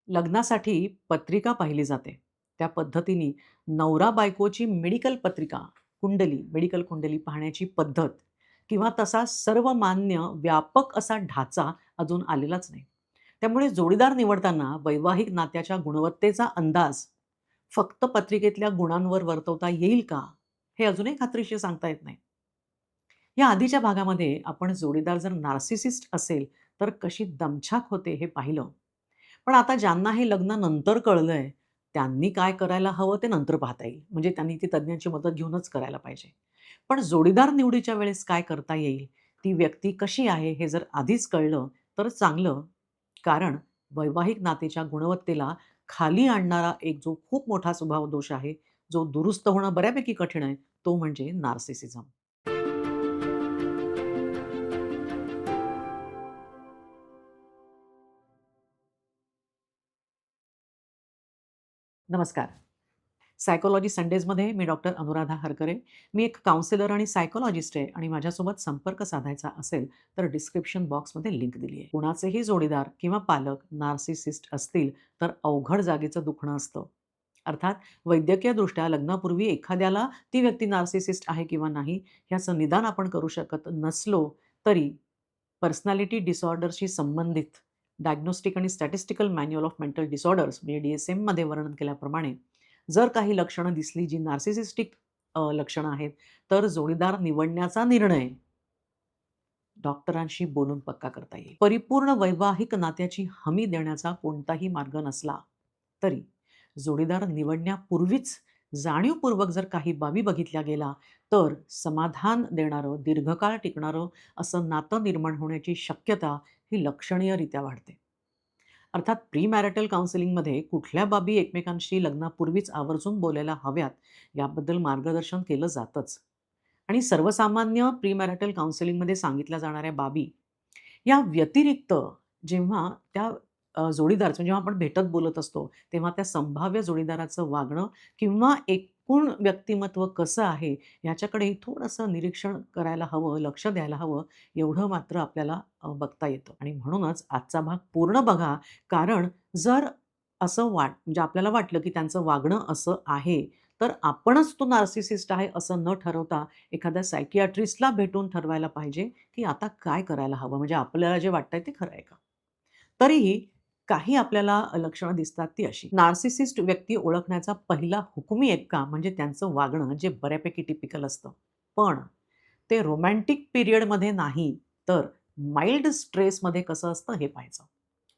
लग्नासाठी पत्रिका पाहिली जाते. त्या पद्धतीने नवरा-बायकोची मेडिकल कुंडली पाहण्याची पद्धत किंवा तसा सर्वमान्य व्यापक असा ढाचा अजून आलेलाच नाही. त्यामुळे जोडीदार निवडताना वैवाहिक नात्याच्या गुणवत्तेचा अंदाज फक्त पत्रिकेतल्या गुणांवर वर्तवता येईल का? हे अजूनही खात्रीशीर सांगता येत नाही. या आधीच्या भागामध्ये आपण जोडीदार जर नार्सिसिस्ट असेल, तर कशी दमछाक होते हे पाहिलं. पण आता ज्यांना हे लग्नानंतर कळलंय, त्यांनी काय करायला हवं ते नंतर पाहता येईल. म्हणजे त्यांनी ती तज्ञांची मदत घेऊनच करायला पाहिजे. पण जोडीदार निवडीच्या वेळेस काय करता येईल? ती व्यक्ती कशी आहे हे जर आधीच कळलं तर चांगलं. कारण वैवाहिक नातेच्या गुणवत्तेला खाली आणणारा एक जो खूप मोठा स्वभाव दोष आहे, जो दुरुस्त होणं बऱ्यापैकी कठीण आहे, तो म्हणजे नार्सिसिझम. नमस्कार. सायकॉलॉजी संडेजमध्ये मी डॉक्टर अनुराधा हरकरे. मी एक काउन्सिलर आणि सायकॉलॉजिस्ट आहे आणि माझ्यासोबत संपर्क साधायचा असेल तर डिस्क्रिप्शन बॉक्समध्ये लिंक दिली आहे. कुणाचेही जोडीदार किंवा पालक नार्सिसिस्ट असतील तर अवघड जागेचं दुखणं असतं. अर्थात वैद्यकीयदृष्ट्या लग्नापूर्वी एखाद्याला ती व्यक्ती नार्सिसिस्ट आहे किंवा नाही याचं निदान आपण करू शकत नसलो तरी पर्सनॅलिटी डिसऑर्डरशी संबंधित डायग्नोस्टिक आणि statistical manual of mental disorders म्हणजे DSMमध्ये वर्णन केल्याप्रमाणे जर काही लक्षणं दिसली जी नार्सिसिस्टिक लक्षणं आहेत, तर जोडीदार निवडण्याचा निर्णय डॉक्टरांशी बोलून पक्का करता येईल. परिपूर्ण वैवाहिक नात्याची हमी देण्याचा कोणताही मार्ग नसला, तरी जोडीदार निवडण्यापूर्वीच जाणीवपूर्वक जर काही बाबी बघितल्या गेल्या, तर समाधान देणारं, दीर्घकाळ टिकणारं असं नातं निर्माण होण्याची शक्यता ही लक्षणीयरित्या वाढते. अर्थात प्री मॅरिटल काउन्सिलिंगमध्ये कुठल्या बाबी एकमेकांशी लग्नापूर्वीच आवर्जून बोलायला हव्यात, याबद्दल मार्गदर्शन केलं जातंच. आणि सर्वसामान्य प्री मॅरिटल काउन्सिलिंगमध्ये सांगितल्या जाणाऱ्या बाबी, या व्यतिरिक्त जेव्हा त्या जोडीदाराचं जेव्हा आपण भेटत बोलत असतो, तेव्हा त्या संभाव्य जोडीदाराचं वागणं किंवा एकूण व्यक्तिमत्व कसं आहे, याच्याकडेही थोडंसं निरीक्षण करायला हवं, लक्ष द्यायला हवं, एवढं मात्र आपल्याला बघता येतं. आणि म्हणूनच आजचा भाग पूर्ण बघा, कारण जर असं म्हणजे आपल्याला वाटलं, की त्यांचं वागणं असं आहे, तर आपणच तो नार्सिसिस्ट आहे असं न ठरवता एखाद्या सायकियाट्रिस्टला भेटून ठरवायला पाहिजे, की आता काय करायला हवं? म्हणजे आपल्याला जे वाटतंय ते खरं आहे का? तरीही काही आपल्याला लक्षणं दिसतात ती अशी. नार्सिसिस्ट व्यक्ती ओळखण्याचा पहिला हुकमी एक्का म्हणजे त्यांचं वागणं जे बऱ्यापैकी टिपिकल असतं. पण ते रोमॅन्टिक पिरियडमध्ये नाही, तर माईल्ड स्ट्रेसमध्ये कसं असतं हे पाहायचं.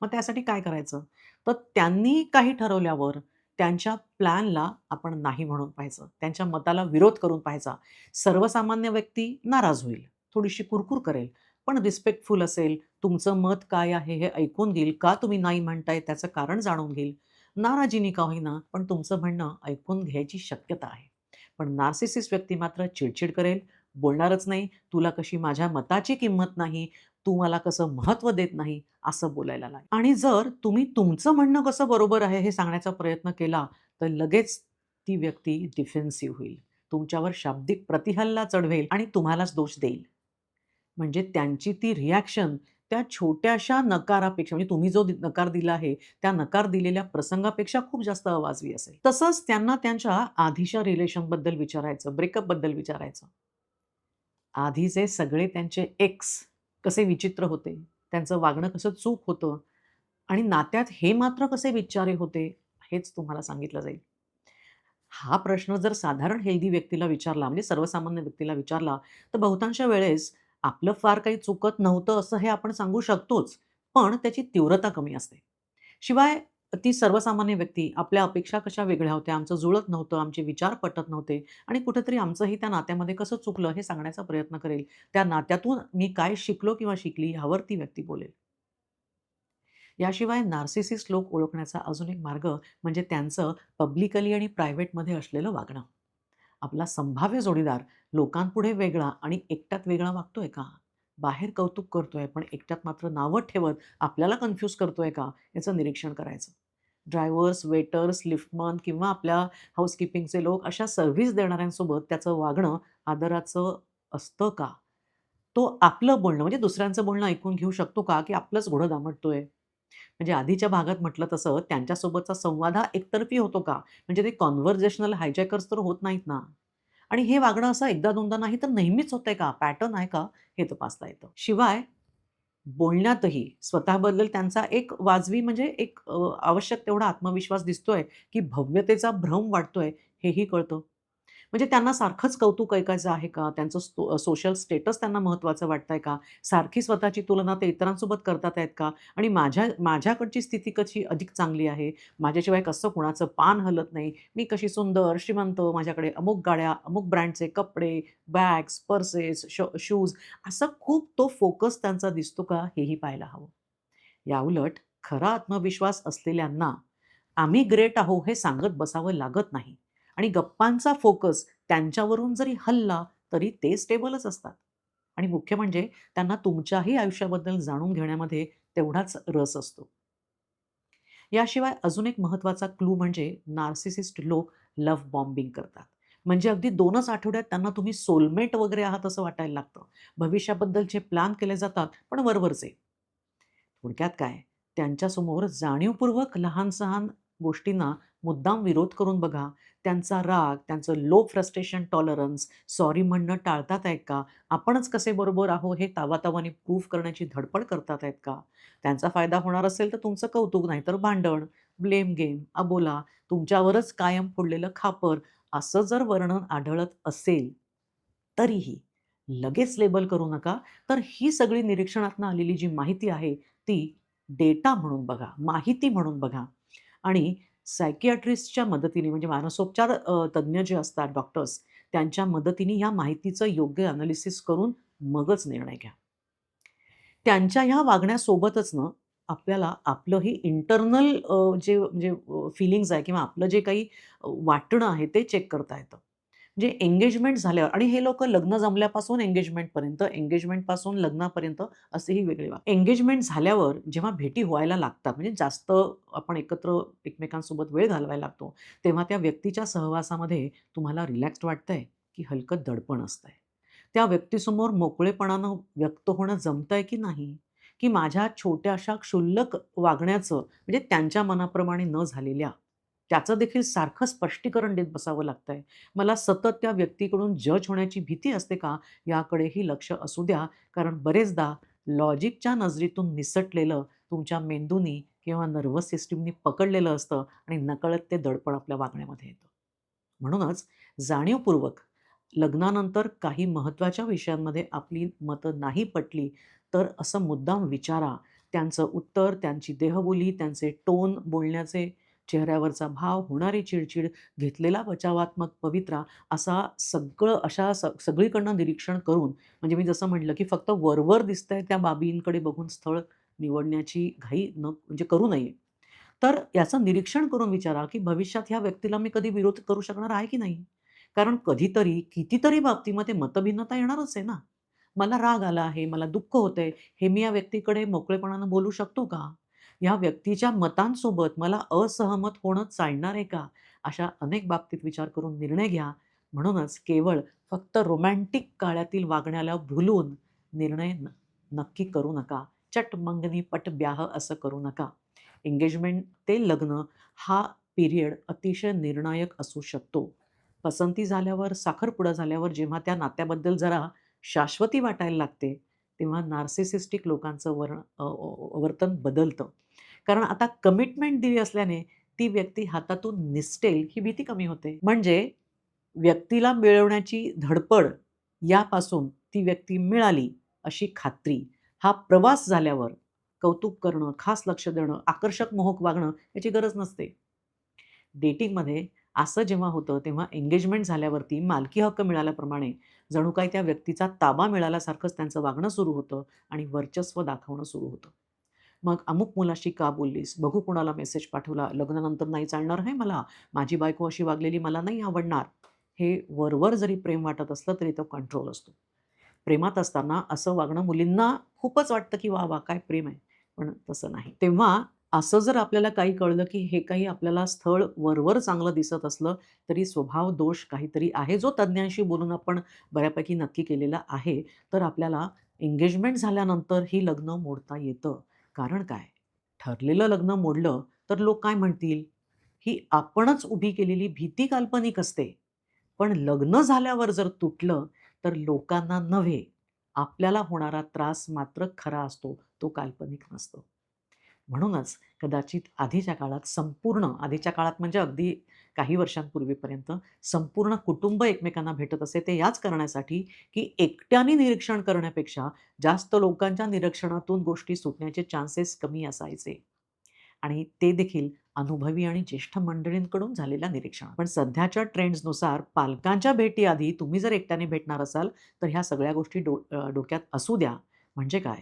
मग त्यासाठी काय करायचं? तर त्यांनी काही ठरवल्यावर त्यांच्या प्लॅनला आपण नाही म्हणून पाहायचं. त्यांच्या मताला विरोध करून पाहायचा. सर्वसामान्य व्यक्ती नाराज होईल, थोडीशी कुरकुर करेल, पण रिस्पेक्टफुल असेल, तुमचं मत काय आहे हे ऐकून घेईल, का तुम्ही नाही म्हणताय त्याचं कारण जाणून घेईल. नाराजीने का होईना, पण तुमचं म्हणणं ऐकून घ्यायची शक्यता आहे. पण नार्सिसिस्ट व्यक्ती मात्र चिडचिड करेल, बोलणारच नाही, तुला कशी माझ्या मताची किंमत नाही, तू मला कसं महत्त्व देत नाही, असं बोलायला लागेल. आणि जर तुम्ही तुमचं म्हणणं कसं बरोबर आहे हे सांगण्याचा प्रयत्न केला, तर लगेच ती व्यक्ती डिफेन्सिव्ह होईल. तुमच्यावर शाब्दिक प्रतिहल्ला चढवेल आणि तुम्हालाच दोष देईल. म्हणजे त्यांची ती रिॲक्शन त्या छोट्याशा नकारापेक्षा म्हणजे तुम्ही जो नकार दिला आहे, त्या नकार दिलेल्या प्रसंगापेक्षा खूप जास्त अवाजवी असेल. तसंच त्यांना त्यांच्या आधीच्या रिलेशनबद्दल विचारायचं, ब्रेकअपबद्दल विचारायचं. आधीचे सगळे त्यांचे एक्स कसे विचित्र होते, त्यांचं वागणं कसं चूक होतं आणि नात्यात हे मात्र कसे बिचारे होते, हेच तुम्हाला सांगितलं जाईल. हा प्रश्न जर साधारण हेल्दी व्यक्तीला विचारला, म्हणजे सर्वसामान्य व्यक्तीला विचारला, तर बहुतांश वेळेस आपलं फार काही चुकत नव्हतं असं हे आपण सांगू शकतोच, पण त्याची तीव्रता कमी असते. शिवाय ती सर्वसामान्य व्यक्ती आपल्या अपेक्षा कशा वेगळ्या होत्या, आमचं जुळत नव्हतं, आमचे विचार पटत नव्हते आणि कुठेतरी आमचंही त्या नात्यामध्ये कसं चुकलं हे सांगण्याचा प्रयत्न करेल. त्या नात्यातून मी काय शिकलो किंवा शिकली ह्यावर ती व्यक्ती बोलेल. याशिवाय नार्सिसिस्ट लोक ओळखण्याचा अजून एक मार्ग म्हणजे त्यांचं पब्लिकली आणि प्रायव्हेटमध्ये असलेलं वागणं. आपला संभाव्य जोडीदार लोकांपुढे वेगळा आणि एकट्यात वेगळा वागतोय का? बाहेर कौतुक करतोय, पण एकट्यात मात्र नावं ठेवत आपल्याला कन्फ्यूज करतोय का? याचं निरीक्षण करायचं. ड्रायव्हर्स, वेटर्स, लिफ्टमन किंवा आपल्या हाउसकीपिंगचे लोक अशा सर्व्हिस देणाऱ्यांसोबत त्याचं वागणं आदराचं असतं का? तो आपलं बोलणं म्हणजे दुसऱ्यांचं बोलणं ऐकून घेऊ शकतो का, की आपलंच घोडं दामटतोय? म्हणजे आधीच्या भागात म्हटलं तसं त्यांच्यासोबतचा संवाद हा एकतर्फी होतो का? म्हणजे ते कन्व्हर्सेशनल हायजॅकर्स तर होत नाहीत ना. आणि हे वागणं असं एकदा दोनदा नाही तर नेहमीच होतंय का? पॅटर्न आहे का? हे तपासता येतं. शिवाय बोलण्यातही स्वतःबद्दल त्यांचा एक वाजवी म्हणजे एक आवश्यक तेवढा आत्मविश्वास दिसतोय, की भव्यतेचा भ्रम वाटतोय हेही कळतं. म्हणजे त्यांना सारखंच कौतुक ऐकायचं आहे का? त्यांचं सोशल स्टेटस त्यांना महत्त्वाचं वाटतंय का? सारखी स्वतःची तुलना ते इतरांसोबत करतात आहेत का? आणि माझ्याकडची स्थिती कशी अधिक चांगली आहे? माझ्याशिवाय कसं कुणाचं पान हलत नाही. मी कशी सुंदर, श्रीमंत, माझ्याकडे अमुक गाड्या, अमुक ब्रँडचे कपडे, बॅग्स, पर्सेस, शूज असं खूप तो फोकस त्यांचा दिसतो का? हेही पाहायला हवं. याउलट खरा आत्मविश्वास असलेल्यांना आम्ही ग्रेट आहो हे सांगत बसावं लागत नाही आणि गप्पांचा फोकस त्यांच्यावरून जरी हलला तरी ते स्टेबलच असतात आणि मुख्य म्हणजे त्यांना तुमच्याही आयुष्याबद्दल जाणून घेण्यामध्ये तेवढाच रस असतो. याशिवाय अजून एक महत्त्वाचा क्लू म्हणजे नार्सिसिस्ट लोक लव्ह बॉम्बिंग करतात. म्हणजे अगदी 2च आठवड्यात त्यांना तुम्ही सोलमेट वगैरे आहात असं वाटायला लागतं. भविष्याबद्दलचे प्लॅन केले जातात, पण वरवरचे. थोडक्यात काय, त्यांच्यासमोर जाणीवपूर्वक लहान-सहान गोष्टींना मुद्दाम विरोध करून बघा. त्यांचा राग, त्यांचं लो फ्रस्ट्रेशन टॉलरन्स, सॉरी म्हणणं टाळतात आहेत का? आपणच कसे बरोबर आहो हे तावातावाने प्रूव्ह करण्याची धडपड करतात आहेत का? त्यांचा फायदा होणार असेल तर तुमचं कौतुक, नाहीतर भांडण, ब्लेम गेम, अबोला, तुमच्यावरच कायम फोडलेलं खापर, असं जर वर्णन आढळत असेल, तरीही लगेच लेबल करू नका. तर ही सगळी निरीक्षणातनं आलेली जी माहिती आहे, ती डेटा म्हणून बघा, माहिती म्हणून बघा आणि सायकियाट्रिस्टच्या मदतीने म्हणजे मानसोपचार तज्ञ जे असतात डॉक्टर्स, त्यांच्या मदतीने या माहितीचं योग्य एनालिसिस करून मगच निर्णय घ्या. त्यांच्या ह्या वागण्यासोबतच ना, आपल्याला आपलंही इंटरनल जे म्हणजे फीलिंग्ज आहे किंवा आपलं जे काही वाटणं आहे ते चेक करता येतं. म्हणजे एंगेजमेंट झाल्यावर आणि हे लोकं लग्न जमल्यापासून एंगेजमेंटपर्यंत, एंगेजमेंटपासून लग्नापर्यंत असेही वेगळे एंगेजमेंट झाल्यावर जेव्हा भेटी व्हायला लागतात, म्हणजे जास्त आपण एकत्र एकमेकांसोबत वेळ घालवायला लागतो, तेव्हा त्या व्यक्तीच्या सहवासामध्ये तुम्हाला रिलॅक्स्ड वाटतंय, की हलकं दडपण असतंय? त्या व्यक्तीसमोर मोकळेपणानं व्यक्त होणं जमतंय की नाही? की माझ्या छोट्याशा क्षुल्लक वागण्याचं म्हणजे त्यांच्या मनाप्रमाणे न झालेल्या, त्याचं देखील सारखं स्पष्टीकरण देत बसावं लागतंय. मला सतत त्या व्यक्तीकडून जज होण्याची भीती असते का? याकडेही लक्ष असू द्या. कारण बरेचदा लॉजिकच्या नजरेतून निसटलेलं तुमच्या मेंदूनी किंवा नर्व्हस सिस्टमनी पकडलेलं असतं आणि नकळत ते दडपण आपल्या वागण्यामध्ये येतं. म्हणूनच जाणीवपूर्वक लग्नानंतर काही महत्त्वाच्या विषयांमध्ये आपली मतं नाही पटली, तर असं मुद्दाम विचारा. त्यांचं उत्तर, त्यांची देहबोली, त्यांचे टोन बोलण्याचे, चेहऱ्यावरचा भाव, होणारी चिडचिड, घेतलेला बचावात्मक पवित्रा अशा सगळीकडनं निरीक्षण करून म्हणजे मी जसं म्हटलं, की फक्त वरवर दिसतंय त्या बाबींकडे बघून स्थळ निवडण्याची घाई म्हणजे करू नये. तर याचं निरीक्षण करून विचारा, की भविष्यात ह्या व्यक्तीला मी कधी विरोध करू शकणार आहे की नाही? कारण कधीतरी, कितीतरी बाबतीमध्ये मतभिन्नता येणारच आहे ना. मला राग आला आहे, मला दुःख होतंय, हे मी या व्यक्तीकडे मोकळेपणानं बोलू शकतो का? या व्यक्तीच्या मतांसोबत मला असहमत होणं चालणार आहे का? अशा अनेक बाबतीत विचार करून निर्णय घ्या. म्हणूनच केवळ फक्त रोमॅन्टिक काळातील वागण्याला भुलून निर्णय नक्की करू नका. चट मंगनी पट ब्याह असं करू नका. एंगेजमेंट ते लग्न हा पिरियड अतिशय निर्णायक असू शकतो. पसंती झाल्यावर, साखरपुडा झाल्यावर जेव्हा त्या नात्याबद्दल जरा शाश्वती वाटायला लागते, तेव्हा नार्सिसिस्टिक लोकांचं वर्तन बदलतं. कारण आता कमिटमेंट दिली असल्याने ती व्यक्ती हातातून निसटेल ही भीती कमी होते. म्हणजे व्यक्तीला मिळवण्याची धडपड यापासून ती व्यक्ती मिळाली अशी खात्री. हा प्रवास झाल्यावर कौतुक करणं, खास लक्ष देणं, आकर्षक मोहक वागणं याची गरज नसते. डेटिंगमध्ये असं जेव्हा होतं, तेव्हा एंगेजमेंट झाल्यावरती मालकी हक्क मिळाल्याप्रमाणे जणू काही त्या व्यक्तीचा ताबा मिळाल्यासारखंच त्यांचं वागणं सुरू होतं आणि वर्चस्व दाखवणं सुरू होतं. मग अमुक मुलाशी का बोललीस? बघू कुणाला मेसेज पाठवला. लग्नानंतर नाही चालणार हे मला. माझी बायको अशी वागलेली मला नाही आवडणार. हे वरवर जरी प्रेम वाटत असलं तरी तो कंट्रोल असतो. प्रेमात असताना असं वागणं मुलींना खूपच वाटतं, की वाह! वाह! काय प्रेम आहे. पण तसं नाही. तेव्हा असं जर आपल्याला काही कळलं, की हे काही आपल्याला स्थळ वरवर चांगलं दिसत असलं, तरी स्वभाव दोष काहीतरी आहे, जो तज्ञांशी बोलून आपण बऱ्यापैकी नक्की केलेला आहे. तर आपल्याला एंगेजमेंट झाल्यानंतर ही लग्न मोडता येतं. कारण काय? ठरलेलं लग्न मोडलं तर लोक काय म्हणतील? ही आपणच उभी केलेली भीती काल्पनिक असते. पण लग्न झाल्यावर जर तुटलं, तर लोकांना नव्हे, आपल्याला होणारा त्रास मात्र खरा असतो, तो काल्पनिक नसतो. म्हणूनच कदाचित आधीच्या काळात म्हणजे अगदी काही वर्षांपूर्वीपर्यंत संपूर्ण कुटुंब एकमेकांना भेटत असे. ते याच कारणासाठी, की एकट्याने निरीक्षण करण्यापेक्षा जास्त लोकांच्या निरीक्षणातून गोष्टी सुटण्याचे चान्सेस कमी असायचे. आणि ते देखील अनुभवी आणि ज्येष्ठ मंडळींकडून झालेल्या निरीक्षण. पण सध्याच्या ट्रेंड्सनुसार पालकांच्या भेटीआधी तुम्ही जर एकट्याने भेटणार असाल, तर ह्या सगळ्या गोष्टी डोक्यात असू द्या. म्हणजे काय?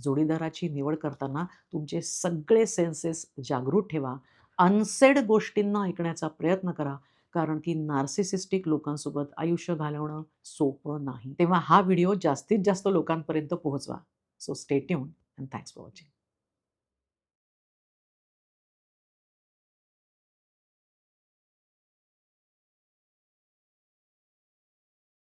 जोडीदाराची निवड करताना तुमचे सगळे सेन्सेस जागृत ठेवा. अनसेड गोष्टींना ऐकण्याचा प्रयत्न करा. कारण की नार्सिसिस्टिक लोकांसोबत आयुष्य घालवणं सोपं नाही. तेव्हा हा व्हिडिओ जास्तीत जास्त लोकांपर्यंत पोहोचवा. So stay tuned and thanks for watching.